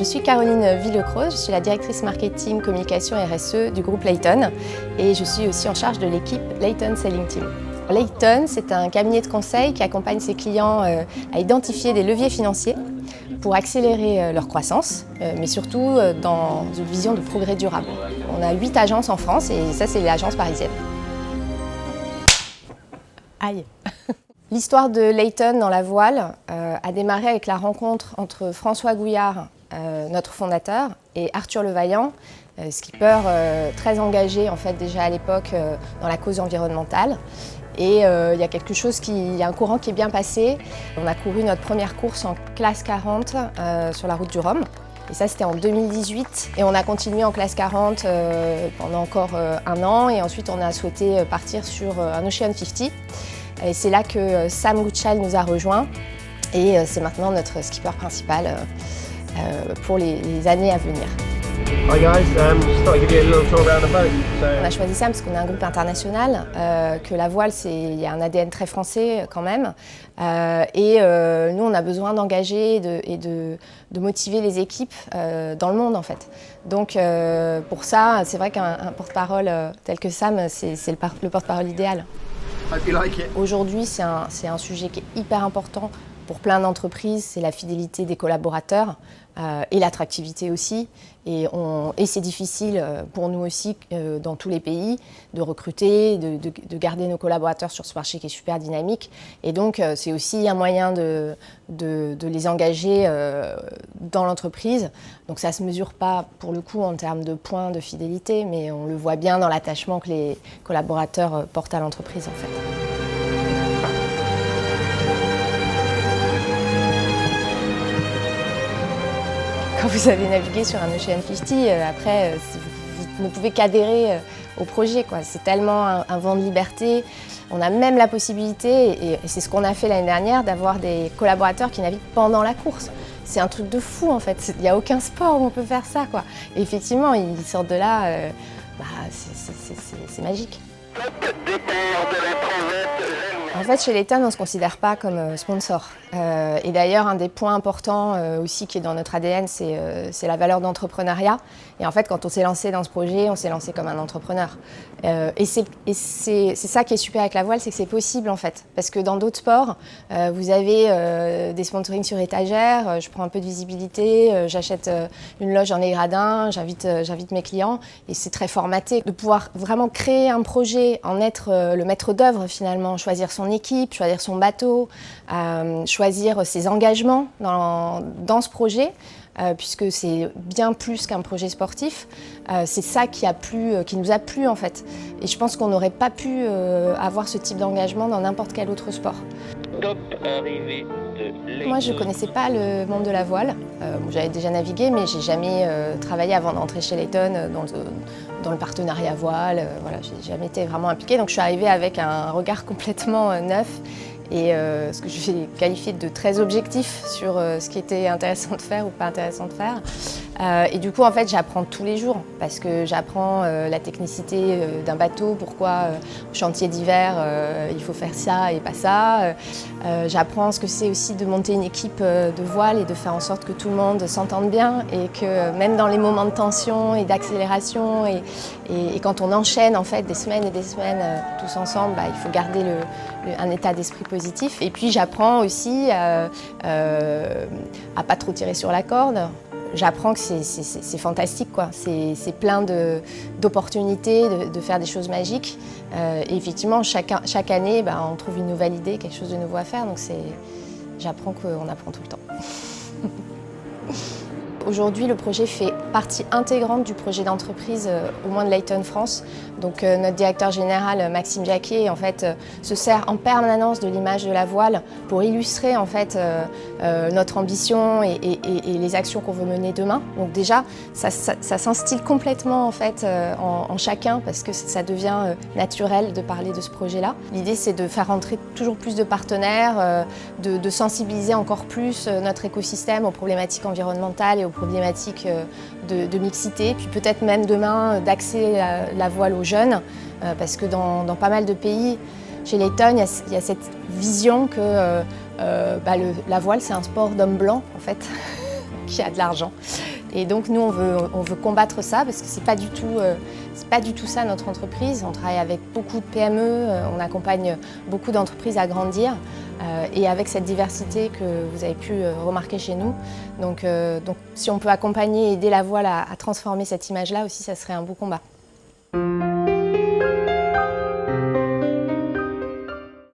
Je suis Caroline Villecroze, je suis la directrice marketing, communication RSE du groupe Layton et je suis aussi en charge de l'équipe Layton Selling Team. Layton, c'est un cabinet de conseil qui accompagne ses clients à identifier des leviers financiers pour accélérer leur croissance, mais surtout dans une vision de progrès durable. On a 8 agences en France et ça, c'est l'agence parisienne. Aïe. L'histoire de Layton dans la voile a démarré avec la rencontre entre François Gouillard, notre fondateur, et Arthur Levaillant, skipper très engagé en fait déjà à l'époque dans la cause environnementale. Et il y a un courant qui est bien passé. On a couru notre première course en classe 40 sur la route du Rhum. Et ça, c'était en 2018. Et on a continué en classe 40 pendant encore un an. Et ensuite, on a souhaité partir sur un Ocean 50. Et c'est là que Sam Gutschall nous a rejoints. Et c'est maintenant notre skipper principal pour les années à venir. Hi guys, just thought I'd give you a little tour around the boat. On a choisi Sam parce qu'on est un groupe international, que la voile, il y a un ADN très français quand même. Nous, on a besoin d'engager et de motiver les équipes dans le monde en fait. Donc pour ça, c'est vrai qu'un porte-parole tel que Sam, c'est le porte-parole idéal. Hope you like it. Aujourd'hui, c'est un sujet qui est hyper important pour plein d'entreprises, c'est la fidélité des collaborateurs et l'attractivité aussi. Et c'est difficile pour nous aussi, dans tous les pays, de recruter, de garder nos collaborateurs sur ce marché qui est super dynamique. Et donc, c'est aussi un moyen de les engager dans l'entreprise. Donc, ça ne se mesure pas, pour le coup, en termes de points de fidélité, mais on le voit bien dans l'attachement que les collaborateurs portent à l'entreprise, en fait. Quand vous avez navigué sur un Ocean 50, après, vous ne pouvez qu'adhérer au projet, quoi. C'est tellement un vent de liberté. On a même la possibilité, et c'est ce qu'on a fait l'année dernière, d'avoir des collaborateurs qui naviguent pendant la course. C'est un truc de fou, en fait. Il n'y a aucun sport où on peut faire ça, quoi. Et effectivement, ils sortent de là, c'est magique. En fait, chez Layton, on ne se considère pas comme sponsor. Et d'ailleurs, un des points importants aussi qui est dans notre ADN, c'est la valeur d'entrepreneuriat. Et en fait, quand on s'est lancé dans ce projet, on s'est lancé comme un entrepreneur. Et c'est ça qui est super avec la voile, c'est que c'est possible en fait. Parce que dans d'autres sports, vous avez des sponsorings sur étagère, je prends un peu de visibilité, j'achète une loge dans les gradins, j'invite mes clients. Et c'est très formaté. De pouvoir vraiment créer un projet, en être le maître d'œuvre finalement, choisir son équipe, choisir son bateau, choisir ses engagements dans ce projet, puisque c'est bien plus qu'un projet sportif. C'est ça qui nous a plu en fait. Et je pense qu'on n'aurait pas pu avoir ce type d'engagement dans n'importe quel autre sport. Top arrivée de Layton. Moi, je ne connaissais pas le monde de la voile. J'avais déjà navigué, mais j'ai jamais travaillé avant d'entrer chez Layton dans le partenariat voile. Voilà, j'ai jamais été vraiment impliquée. Donc, je suis arrivée avec un regard complètement neuf. Et ce que je vais qualifier de très objectif sur ce qui était intéressant de faire ou pas intéressant de faire. Et du coup, en fait, j'apprends tous les jours parce que j'apprends la technicité d'un bateau, pourquoi au chantier d'hiver, il faut faire ça et pas ça. J'apprends ce que c'est aussi de monter une équipe de voile et de faire en sorte que tout le monde s'entende bien et que même dans les moments de tension et d'accélération et quand on enchaîne en fait des semaines et des semaines tous ensemble, il faut garder un état d'esprit positif. Et puis j'apprends aussi à pas trop tirer sur la corde. J'apprends que c'est fantastique, quoi. C'est plein d'opportunités de faire des choses magiques. Et effectivement, chaque année, on trouve une nouvelle idée, quelque chose de nouveau à faire. Donc j'apprends qu'on apprend tout le temps. Aujourd'hui, le projet fait partie intégrante du projet d'entreprise, au moins de Layton France. Donc notre directeur général, Maxime Jacquet, en fait, se sert en permanence de l'image de la voile pour illustrer en fait, notre ambition et les actions qu'on veut mener demain. Donc déjà, ça s'instille complètement en fait, en chacun parce que ça devient naturel de parler de ce projet-là. L'idée, c'est de faire rentrer toujours plus de partenaires, de sensibiliser encore plus notre écosystème aux problématiques environnementales et aux problématiques de mixité, puis peut-être même demain d'accès à la voile aux jeunes, parce que dans pas mal de pays, chez Layton, il y a cette vision que la voile c'est un sport d'hommes blancs en fait, qui a de l'argent. Et donc nous, on veut combattre ça parce que c'est pas du tout ça notre entreprise. On travaille avec beaucoup de PME, on accompagne beaucoup d'entreprises à grandir et avec cette diversité que vous avez pu remarquer chez nous. Donc si on peut accompagner et aider la voile à transformer cette image-là aussi, ça serait un beau combat.